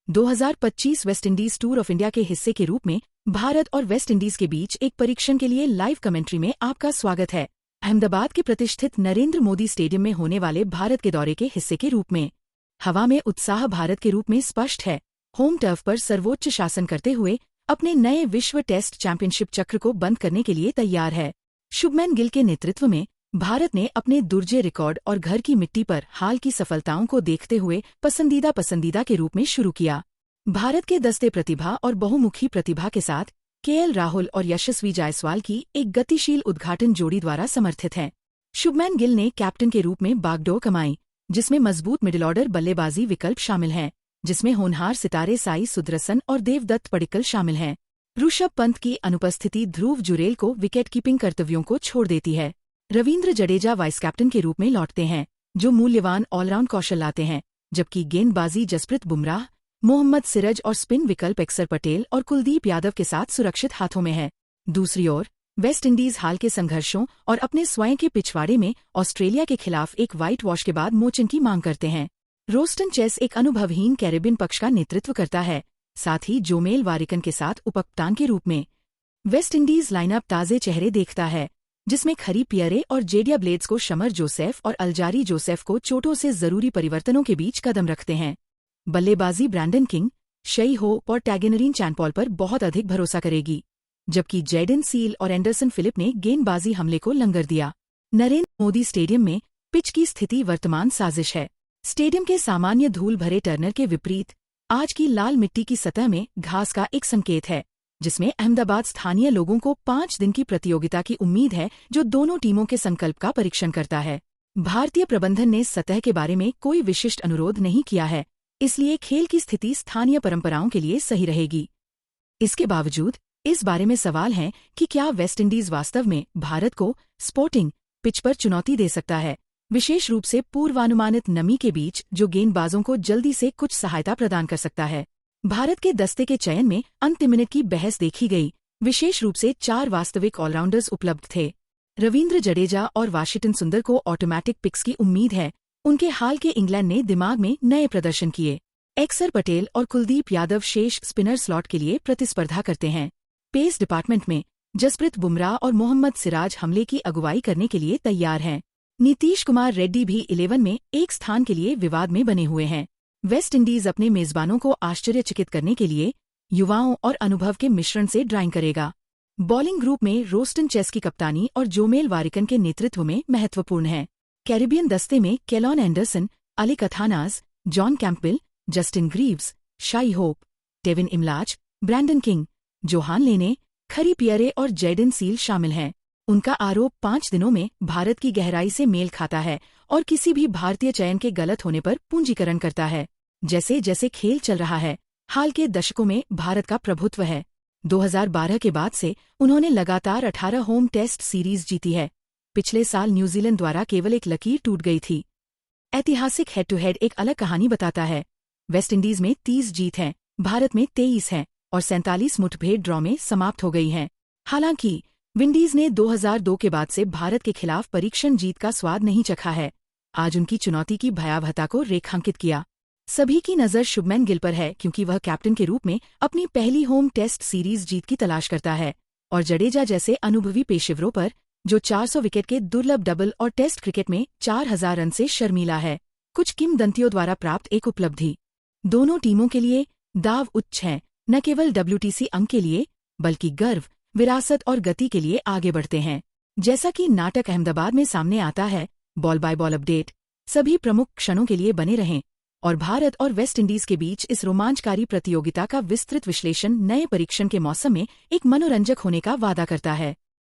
2025 West Indies tour of India के हिस्से के रूप में भारत और वेस्टइंडीज के बीच एक परीक्षण के लिए लाइव कमेंट्री में आपका स्वागत है। अहमदाबाद के प्रतिष्ठित नरेंद्र मोदी स्टेडियम में होने वाले भारत के दौरे के हिस्से के रूप में हवा में उत्साह भारत के रूप में स्पष्ट है। होम टर्फ पर सर्वोच्च शासन करते हुए अपने नए विश्व टेस्ट चैंपियनशिप चक्र को बंद करने के लिए तैयार है। शुभमैन गिल के नेतृत्व में भारत ने अपने दुर्जय रिकॉर्ड और घर की मिट्टी पर हाल की सफलताओं को देखते हुए पसंदीदा के रूप में शुरू किया। भारत के दस्ते प्रतिभा और बहुमुखी प्रतिभा के साथ केएल राहुल और यशस्वी जायसवाल की एक गतिशील उद्घाटन जोड़ी द्वारा समर्थित है। शुभमैन गिल ने कैप्टन के रूप में बागडोर कमाई, जिसमें मजबूत मिडिल ऑर्डर बल्लेबाजी विकल्प शामिल हैं, जिसमें होनहार सितारे साई सुदर्शन और देवदत्त पडिक्कल शामिल हैं। ऋषभ पंत की अनुपस्थिति ध्रुव जुरेल को विकेट कीपिंग कर्तव्यों को छोड़ देती है। रवींद्र जडेजा वाइस कैप्टन के रूप में लौटते हैं, जो मूल्यवान ऑलराउंड कौशल लाते हैं, जबकि गेंदबाजी जसप्रीत बुमराह, मोहम्मद सिराज और स्पिन विकल्प अक्षर पटेल और कुलदीप यादव के साथ सुरक्षित हाथों में है। दूसरी ओर वेस्टइंडीज हाल के संघर्षों और अपने स्वयं के पिछवाड़े में ऑस्ट्रेलिया के खिलाफ एक व्हाइट वॉश के बाद मोचन की मांग करते हैं। रोस्टन चेस एक अनुभवहीन कैरेबियन पक्ष का नेतृत्व करता है, साथ ही जोमेल वारिकन के साथ उपकप्तान के रूप में। वेस्टइंडीज लाइनअप ताजे चेहरे देखता है, जिसमें खरी पियरे और जेडिया ब्लेड्स को शमर जोसेफ और अल्जारी जोसेफ को चोटों से जरूरी परिवर्तनों के बीच कदम रखते हैं। बल्लेबाजी ब्रैंडन किंग, शई होप और टैगेनरीन चैनपॉल पर बहुत अधिक भरोसा करेगी, जबकि जैडन सील और एंडरसन फिलिप ने गेंदबाजी हमले को लंगर दिया। नरेंद्र मोदी स्टेडियम में पिच की स्थिति वर्तमान साजिश है। स्टेडियम के सामान्य धूल भरे टर्नर के विपरीत आज की लाल मिट्टी की सतह में घास का एक संकेत है, जिसमें अहमदाबाद स्थानीय लोगों को 5 दिन की प्रतियोगिता की उम्मीद है, जो दोनों टीमों के संकल्प का परीक्षण करता है। भारतीय प्रबंधन ने सतह के बारे में कोई विशिष्ट अनुरोध नहीं किया है, इसलिए खेल की स्थिति स्थानीय परंपराओं के लिए सही रहेगी। इसके बावजूद इस बारे में सवाल है कि क्या वेस्टइंडीज वास्तव में भारत को स्पोर्टिंग पिच पर चुनौती दे सकता है, विशेष रूप से पूर्वानुमानित नमी के बीच, जो गेंदबाजों को जल्दी से कुछ सहायता प्रदान कर सकता है। भारत के दस्ते के चयन में अंतिम मिनट की बहस देखी गई, विशेष रूप से 4 वास्तविक ऑलराउंडर्स उपलब्ध थे। रवींद्र जडेजा और वाशिंगटन सुंदर को ऑटोमैटिक पिक्स की उम्मीद है। उनके हाल के इंग्लैंड ने दिमाग में नए प्रदर्शन किए। अक्षर पटेल और कुलदीप यादव शेष स्पिनर स्लॉट के लिए प्रतिस्पर्धा करते हैं। पेस डिपार्टमेंट में जसप्रीत बुमराह और मोहम्मद सिराज हमले की अगुवाई करने के लिए तैयार हैं। नीतीश कुमार रेड्डी भी 11 में एक स्थान के लिए विवाद में बने हुए हैं। वेस्टइंडीज अपने मेजबानों को आश्चर्यचकित करने के लिए युवाओं और अनुभव के मिश्रण से ड्राइंग करेगा। बॉलिंग ग्रुप में रोस्टन चेस की कप्तानी और जोमेल वारिकन के नेतृत्व में महत्वपूर्ण है। कैरिबियन दस्ते में Kevlon Anderson, Alick Athanaze, John Campbell, Justin Greaves, Shai Hope, Tevin Imlach, Brandon King, Johann Layne, Khary Pierre और जैडन सील शामिल हैं। उनका आरोप 5 दिनों में भारत की गहराई से मेल खाता है और किसी भी भारतीय चयन के गलत होने पर पूंजीकरण करता है। जैसे जैसे खेल चल रहा है, हाल के दशकों में भारत का प्रभुत्व है। 2012 के बाद से उन्होंने लगातार 18 होम टेस्ट सीरीज जीती है। पिछले साल न्यूजीलैंड द्वारा केवल एक लकीर टूट गई थी। ऐतिहासिक हेड टू हेड एक अलग कहानी बताता है। वेस्टइंडीज में 30 जीत हैं, भारत में 23 हैं और 47 मुठभेड़ ड्रॉ में समाप्त हो गई हैं। हालांकि विंडीज ने 2002 के बाद से भारत के खिलाफ परीक्षण जीत का स्वाद नहीं चखा है। आज उनकी चुनौती की भयावहता को रेखांकित किया। सभी की नज़र शुभमैन गिल पर है, क्योंकि वह कैप्टन के रूप में अपनी पहली होम टेस्ट सीरीज जीत की तलाश करता है, और जडेजा जैसे अनुभवी पेशेवरों पर, जो 400 विकेट के दुर्लभ डबल और टेस्ट क्रिकेट में 4000 रन से शर्मीला है। कुछ किंवदंतियों द्वारा प्राप्त एक उपलब्धि। दोनों टीमों के लिए दाव उच्च हैं, न केवल WTC अंक के लिए, बल्कि गर्व, विरासत और गति के लिए आगे बढ़ते हैं। जैसा कि नाटक अहमदाबाद में सामने आता है, बॉल बाय बॉल अपडेट सभी प्रमुख क्षणों के लिए बने रहें और भारत और वेस्टइंडीज के बीच इस रोमांचकारी प्रतियोगिता का विस्तृत विश्लेषण नए परीक्षण के मौसम में एक मनोरंजक होने का वादा करता है।